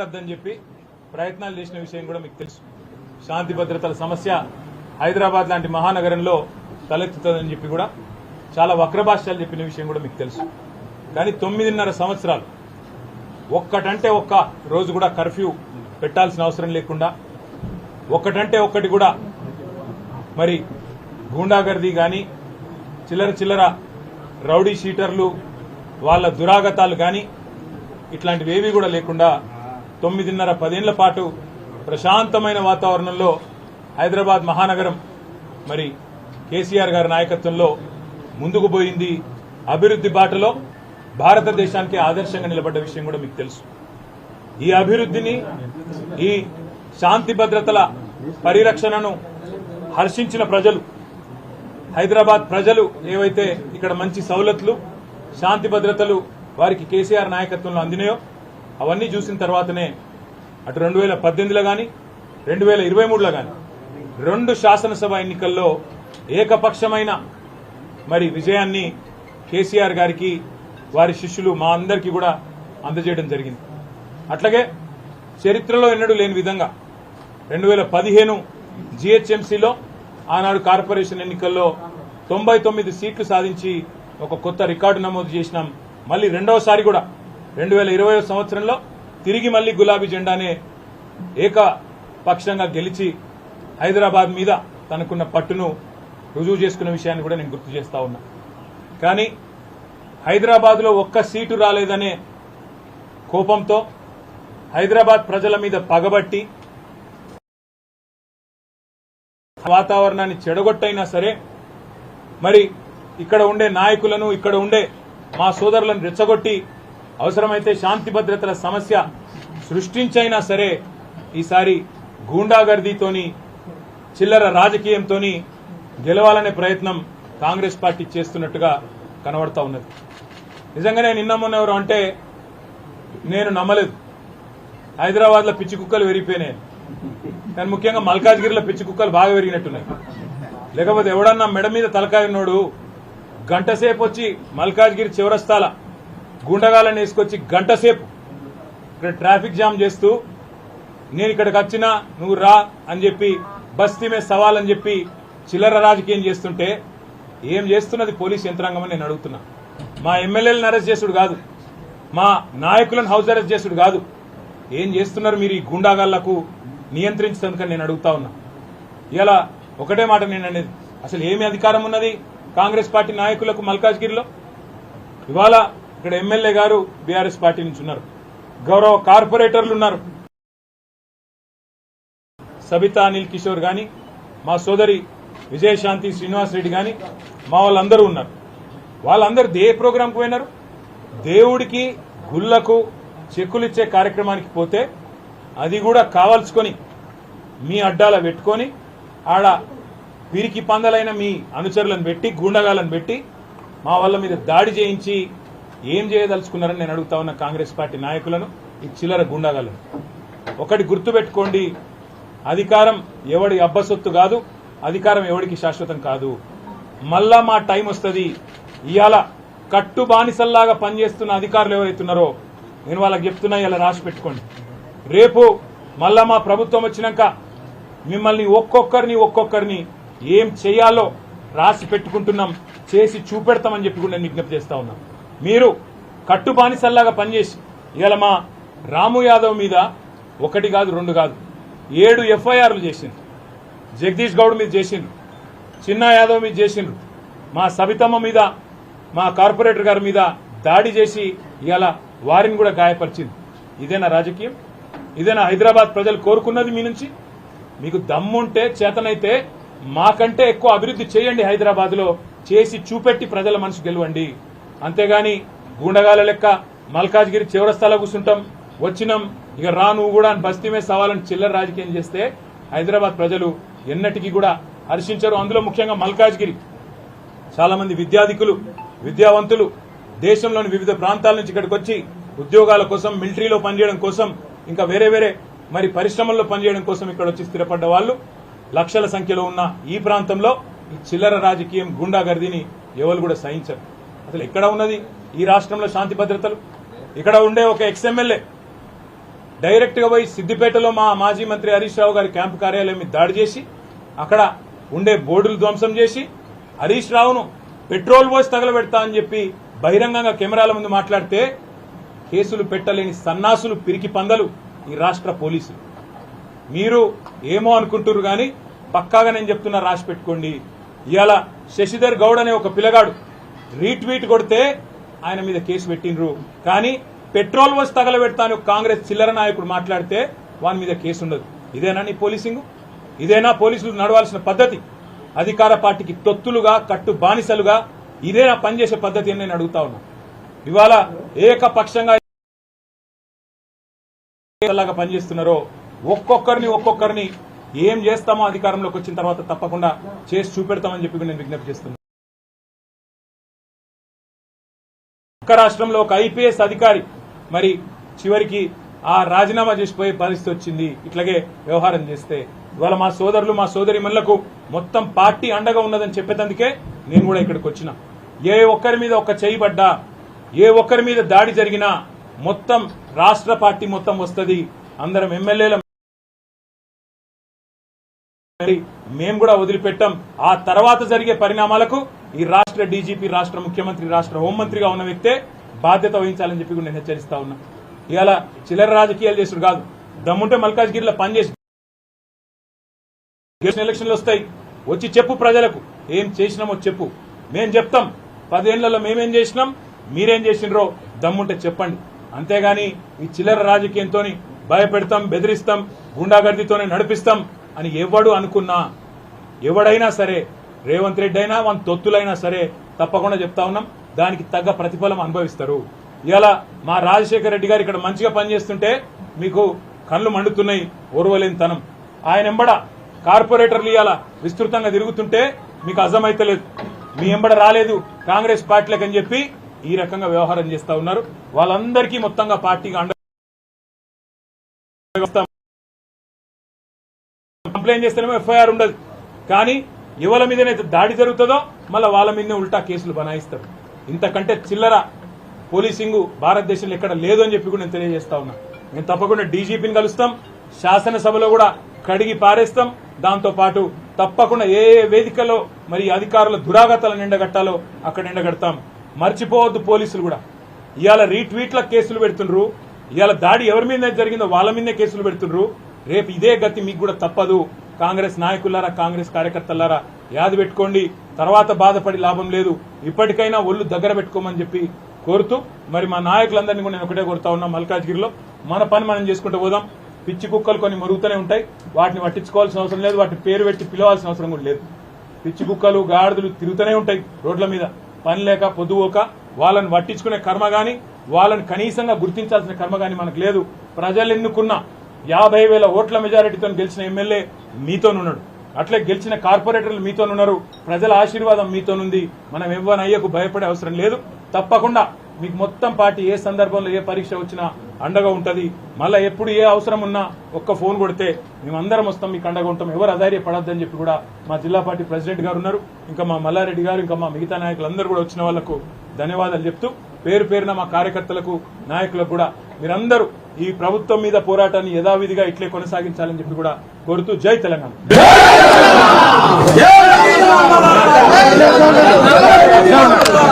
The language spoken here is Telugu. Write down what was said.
అని చెప్పి ప్రయత్నాలు చేసిన విషయం కూడా మీకు తెలుసు. శాంతి భద్రతల సమస్య హైదరాబాద్ లాంటి మహానగరంలో తలెత్తుతుందని చెప్పి కూడా చాలా వక్రభాష్యాలు చెప్పిన విషయం కూడా మీకు తెలుసు. కానీ 9.5 సంవత్సరాలు ఒక్కటంటే ఒక్క రోజు కూడా కర్ఫ్యూ పెట్టాల్సిన అవసరం లేకుండా ఒక్కటంటే ఒక్కటి కూడా మరి గూండాగర్దీ కానీ చిల్లర రౌడీ షీటర్లు వాళ్ళ దురాగతాలు కానీ ఇట్లాంటివేవీ కూడా లేకుండా 9.5-10 ఏళ్ల పాటు ప్రశాంతమైన వాతావరణంలో హైదరాబాద్ మహానగరం మరి కేసీఆర్ గారి నాయకత్వంలో ముందుకు పోయింది. అభివృద్ధి బాటలో భారతదేశానికి ఆదర్శంగా నిలబడ్డ విషయం కూడా మీకు తెలుసు. ఈ అభివృద్ధిని ఈ శాంతి భద్రతల పరిరక్షణను హర్షించిన ప్రజలు హైదరాబాద్ ప్రజలు ఏవైతే ఇక్కడ మంచి సౌలతులు శాంతి భద్రతలు వారికి కేసీఆర్ నాయకత్వంలో అందినాయో అవన్నీ చూసిన తర్వాతనే అటు 2018లో కానీ 2023లో కానీ 2 శాసనసభ ఎన్నికల్లో ఏకపక్షమైన మరి విజయాన్ని కేసీఆర్ గారికి వారి శిష్యులు మా అందరికీ కూడా అందజేయడం జరిగింది. అట్లాగే చరిత్రలో ఎన్నడూ లేని విధంగా 2015 జీహెచ్ఎంసీలో ఆనాడు కార్పొరేషన్ ఎన్నికల్లో 99 సీట్లు సాధించి ఒక కొత్త రికార్డు నమోదు చేసినాం. మళ్ళీ రెండవసారి కూడా 2020 సంవత్సరంలో తిరిగి మళ్లీ గులాబీ జెండానే ఏకపక్షంగా గెలిచి హైదరాబాద్ మీద తనకున్న పట్టును రుజువు చేసుకున్న విషయాన్ని కూడా నేను గుర్తు చేస్తా ఉన్నా. కానీ హైదరాబాద్ లో ఒక్క సీటు రాలేదనే కోపంతో హైదరాబాద్ ప్రజల మీద పగబట్టి వాతావరణాన్ని చెడగొట్టైనా సరే మరి ఇక్కడ ఉండే నాయకులను ఇక్కడ ఉండే మా సోదరులను రెచ్చగొట్టి అవసరమైతే శాంతి భద్రతల సమస్య సృష్టించైనా సరే ఈసారి గూండాగర్దీతోని చిల్లర రాజకీయంతోని గెలవాలనే ప్రయత్నం కాంగ్రెస్ పార్టీ చేస్తున్నట్టుగా కనబడతా ఉన్నది. నిజంగానే నిన్న మొన్న ఎవరు అంటే నేను నమ్మలేదు. హైదరాబాద్ లో పిచ్చి కుక్కలు పెరిగిపోయినాయి, కానీ ముఖ్యంగా మల్కాజ్గిరిలో పిచ్చి కుక్కలు బాగా పెరిగినట్టున్నాయి. లేకపోతే ఎవడన్నా మెడ మీద తలకాయనోడు గంటసేపు వచ్చి మల్కాజ్గిరి చివరస్తాల గుండగాలను వేసుకొచ్చి గంటసేపు ఇక్కడ ట్రాఫిక్ జామ్ చేస్తూ నేను ఇక్కడికి వచ్చినా నువ్వు రా అని చెప్పి బస్తీ మీద సవాల్ అని చెప్పి చిల్లర రాజకీయం చేస్తుంటే ఏం చేస్తున్నది పోలీస్ యంత్రాంగం అని నేను అడుగుతున్నా. మా ఎమ్మెల్యేలను అరెస్ట్ చేసుడు కాదు, మా నాయకులను హౌస్ అరెస్ట్ చేసుడు కాదు, ఏం చేస్తున్నారు మీరు ఈ గుండాగాళ్లకు నియంత్రించేందుకని నేను అడుగుతా ఉన్నా. ఇలా ఒకటే మాట నేను అనేది, అసలు ఏమి అధికారం ఉన్నది కాంగ్రెస్ పార్టీ నాయకులకు మల్కాజ్గిరిలో? ఇవాళ ఇక్కడ ఎమ్మెల్యే గారు బీఆర్ఎస్ పార్టీ నుంచి ఉన్నారు, గౌరవ కార్పొరేటర్లు ఉన్నారు, సబితా అనిల్ కిషోర్ గాని మా సోదరి విజయశాంతి శ్రీనివాస్ రెడ్డి గాని మా వాళ్ళందరూ ఉన్నారు. వాళ్ళందరూ ఏ ప్రోగ్రాంకు పోయినారు? దేవుడికి గుళ్లకు చెక్కులు ఇచ్చే కార్యక్రమానికి పోతే అది కూడా కావాల్సుకొని మీ అడ్డాల పెట్టుకొని ఆడ పిరికి పందలైన మీ అనుచరులను పెట్టి గూండగాలను పెట్టి మా వాళ్ళ మీద దాడి చేయించి ఏం చేయదలుచుకున్నారని నేను అడుగుతా ఉన్న కాంగ్రెస్ పార్టీ నాయకులను, ఈ చిల్లర గూండాగాలను. ఒకటి గుర్తుపెట్టుకోండి, అధికారం ఎవడి అబ్బసొత్తు కాదు, అధికారం ఎవడికి శాశ్వతం కాదు. మళ్ళా మా టైం వస్తుంది. ఇవాళ కట్టు బానిసల్లాగా పనిచేస్తున్న అధికారులు ఎవరైతున్నారో నేను వాళ్ళకి చెప్తున్నా, ఇలా రాసి పెట్టుకోండి. రేపు మళ్ళా మా ప్రభుత్వం వచ్చినాక మిమ్మల్ని ఒక్కొక్కరిని ఏం చేయాలో రాసి పెట్టుకుంటున్నాం, చేసి చూపెడతామని చెప్పి కూడా నేను విజ్ఞప్తి చేస్తా ఉన్నా. మీరు కట్టు బానిసల్లాగా పనిచేసి ఇవాళ మా రాము యాదవ్ మీద 1 కాదు 2 కాదు 7 ఎఫ్ఐఆర్లు చేసిండ్రు. జగదీష్ గౌడ్ మీద చేసిండ్రు, చిన్న యాదవ్ మీద చేసిండ్రు, మా సబితమ్మ మీద మా కార్పొరేటర్ గారి మీద దాడి చేసి ఇవాళ వారిని కూడా గాయపరిచింది. ఇదేనా రాజకీయం? ఇదేనా హైదరాబాద్ ప్రజలు కోరుకున్నది మీ నుంచి? మీకు దమ్ముంటే చేతనైతే మాకంటే ఎక్కువ అభివృద్ధి చేయండి, హైదరాబాద్ లో చేసి చూపెట్టి ప్రజల మనసు గెలవండి. అంతేగాని గూండగాల లెక్క మల్కాజ్గిరి చివరస్తాలో కూర్చుంటాం, వచ్చినాం ఇక రా నువ్వు కూడా అని బస్తీ మీద సవాలని చిల్లర రాజకీయం చేస్తే హైదరాబాద్ ప్రజలు ఎన్నటికీ కూడా హర్షించరు. అందులో ముఖ్యంగా మల్కాజ్గిరి చాలా మంది విద్యాధికులు విద్యావంతులు దేశంలోని వివిధ ప్రాంతాల నుంచి ఇక్కడికి వచ్చి ఉద్యోగాల కోసం, మిలిటరీలో పనిచేయడం కోసం, ఇంకా వేరే మరి పరిశ్రమల్లో పనిచేయడం కోసం ఇక్కడ వచ్చి స్థిరపడ్డ వాళ్ళు లక్షల సంఖ్యలో ఉన్న ఈ ప్రాంతంలో ఈ చిల్లర రాజకీయం గుండాగర్దీని ఎవరు కూడా సహించరు. అసలు ఎక్కడ ఉన్నది ఈ రాష్ట్రంలో శాంతి భద్రతలు? ఇక్కడ ఉండే ఒక ఎక్స్ఎమ్మెల్యే డైరెక్ట్ గా పోయి సిద్దిపేటలో మా మాజీ మంత్రి హరీష్ రావు గారి క్యాంపు కార్యాలయం మీద దాడి చేసి అక్కడ ఉండే బోర్డులు ధ్వంసం చేసి హరీష్ రావును పెట్రోల్ పోసి తగలబెడతా అని చెప్పి బహిరంగంగా కెమెరాల ముందు మాట్లాడితే కేసులు పెట్టలేని సన్నాసులు పిరికి పందలు ఈ రాష్ట్ర పోలీసులు. మీరు ఏమో అనుకుంటున్నారు గాని పక్కాగా నేను చెప్తున్నా, రాసి పెట్టుకోండి. ఇవాళ శశిధర్ గౌడ్ అనే ఒక పిల్లగాడు రీట్వీట్ కొడితే ఆయన మీద కేసు పెట్టినరు, కానీ పెట్రోల్ పోసి తగలబెడతా అని కాంగ్రెస్ చిల్లర నాయకుడు మాట్లాడితే వాని మీద కేసు ఉండదు. ఇదేనా నీ పోలీసింగ్? ఇదేనా పోలీసులు నడవాల్సిన పద్ధతి? అధికార పార్టీకి తొత్తులుగా కట్టు బానిసలుగా ఇదేనా పనిచేసే పద్ధతి అని నేను అడుగుతా ఉన్నా. ఇవాళ ఏకపక్షంగా లాగా పనిచేస్తున్నారో ఒక్కొక్కరిని ఏం చేస్తామో అధికారంలోకి వచ్చిన తర్వాత తప్పకుండా చేసి చూపెడతామని చెప్పి నేను విజ్ఞప్తి చేస్తున్నాను. ఒక్క రాష్ట్రంలో ఒక ఐపీఎస్ అధికారి మరి చివరికి ఆ రాజీనామా చేసిపోయే పరిస్థితి వచ్చింది ఇట్లాగే వ్యవహారం చేస్తే. ఇవాళ మా సోదరులు మా సోదరిమణులకు మొత్తం పార్టీ అండగా ఉన్నదని చెప్పేందుకే నేను కూడా ఇక్కడికి వచ్చిన. ఏ ఒక్కరి మీద ఒక చేయి పడ్డా, ఏ ఒక్కరి మీద దాడి జరిగినా మొత్తం రాష్ట్ర పార్టీ మొత్తం వస్తుంది. అందరం ఎమ్మెల్యేల మేము కూడా వదిలిపెట్టాం. ఆ తర్వాత జరిగే పరిణామాలకు ఈ రాష్ట్ర డీజీపీ, రాష్ట్ర ముఖ్యమంత్రి, రాష్ట్ర హోంమంత్రిగా ఉన్న వ్యక్తే బాధ్యత వహించాలని చెప్పి నేను హెచ్చరిస్తా ఉన్నా. ఇవాళ చిల్లర రాజకీయాలు చేసుడు కాదు, దమ్ముంటే మల్కాజ్గిరిలో పనిచేసి ఎలక్షన్లు వస్తాయి, వచ్చి చెప్పు ప్రజలకు ఏం చేసినామో చెప్పు. మేం చెప్తాం 10 ఏళ్లలో మేమేం చేసినాం, మీరేం చేసినరో దమ్ముంటే చెప్పండి. అంతేగాని ఈ చిల్లర రాజకీయంతో భయపెడతాం, బెదిరిస్తాం, గుండాగర్దితోనే నడిపిస్తాం అని ఎవడు అనుకున్నా, ఎవడైనా సరే, రేవంత్ రెడ్డి అయినా మన తొత్తులైనా సరే తప్పకుండా చెప్తా ఉన్నాం, దానికి తగ్గ ప్రతిఫలం అనుభవిస్తారు. ఇలా మా రాజశేఖర రెడ్డి గారు ఇక్కడ మంచిగా పనిచేస్తుంటే మీకు కళ్ళు మండుతున్నాయి, ఓర్వలేని తనం. ఆయన ఎంబడ కార్పొరేటర్లు ఇవాళ విస్తృతంగా తిరుగుతుంటే మీకు అర్థమైతలేదు, మీ ఎంబడ రాలేదు కాంగ్రెస్ పార్టీలకు అని చెప్పి ఈ రకంగా వ్యవహారం చేస్తా ఉన్నారు. వాళ్ళందరికీ మొత్తంగా పార్టీగా అండ కంప్లైంట్ చేస్తేనేమో ఎఫ్ఐఆర్ ఉండదు, కానీ ఎవరి మీదనైతే దాడి జరుగుతుందో మళ్ళీ వాళ్ళ మీదనే ఉల్టా కేసులు బనాయిస్తారు. ఇంతకంటే చిల్లర పోలీసింగ్ భారతదేశంలో ఎక్కడ లేదు అని చెప్పి కూడా నేను తెలియజేస్తా ఉన్నా. మేము తప్పకుండా డీజీపీని కలుస్తాం, శాసనసభలో కూడా కడిగి పారేస్తాం. దాంతో పాటు తప్పకుండా ఏ వేదికలో మరి అధికారుల దురాగతాలను ఎండగట్టాలో అక్కడ ఎండగడతాం. మర్చిపోవద్దు, పోలీసులు కూడా ఇవాళ రీట్వీట్ల కేసులు పెడుతుండ్రు, ఇవాళ దాడి ఎవరి మీద జరిగిందో వాళ్ళ మీదనే కేసులు పెడుతుండ్రు. రేపు ఇదే గతి మీకు కూడా తప్పదు. కాంగ్రెస్ నాయకులారా, కాంగ్రెస్ కార్యకర్తలారా యాది పెట్టుకోండి, తర్వాత బాధపడి లాభం లేదు. ఇప్పటికైనా ఒళ్ళు దగ్గర పెట్టుకోమని చెప్పి కోరుతూ మరి మా నాయకులందరినీ కూడా నేను ఒకటే కోరుతా ఉన్నా, మల్కాజ్గిరిలో మన పని మనం చేసుకుంటూ పోదాం. పిచ్చి కుక్కలు కొన్ని మరుగుతూనే ఉంటాయి, వాటిని పట్టించుకోవాల్సిన అవసరం లేదు, వాటిని పేరు పెట్టి పిలవాల్సిన అవసరం కూడా లేదు. పిచ్చి కుక్కలు గాడిదలు తిరుగుతూనే ఉంటాయి రోడ్ల మీద, పని లేక పొద్దుపోక. వాళ్ళని పట్టించుకునే కర్మ గాని, వాళ్ళని కనీసంగా గుర్తించాల్సిన కర్మ గాని మనకు లేదు. ప్రజలు ఎన్నుకున్న 50,000 ఓట్ల మెజారిటీతో గెలిచిన ఎమ్మెల్యే మీతోనున్నాడు, అట్లే గెలిచిన కార్పొరేటర్లు మీతోనున్నారు, ప్రజల ఆశీర్వాదం మీతోనుంది. మనం ఎవ్వనయ్యకు భయపడే అవసరం లేదు. తప్పకుండా మీకు మొత్తం పార్టీ ఏ సందర్భంలో ఏ పరీక్ష వచ్చినా అండగా ఉంటది. మళ్ళీ ఎప్పుడు ఏ అవసరం ఉన్నా ఒక్క ఫోన్ కొడితే మేమందరం వస్తాం, మీకు అండగా ఉంటాం. ఎవరు అధైర్యపడద్దని చెప్పి కూడా మా జిల్లా పార్టీ ప్రెసిడెంట్ గారు ఉన్నారు, ఇంకా మా మల్లారెడ్డి గారు, ఇంకా మా మిగతా నాయకులందరూ కూడా వచ్చిన వాళ్లకు ధన్యవాదాలు చెప్తూ పేరు పేరున మా కార్యకర్తలకు, నాయకులకు కూడా మీరందరూ ఈ ప్రభుత్వం మీద పోరాటాన్ని యథావిధిగా ఇట్లే కొనసాగించాలని చెప్పి కూడా కోరుతూ జై తెలంగాణ.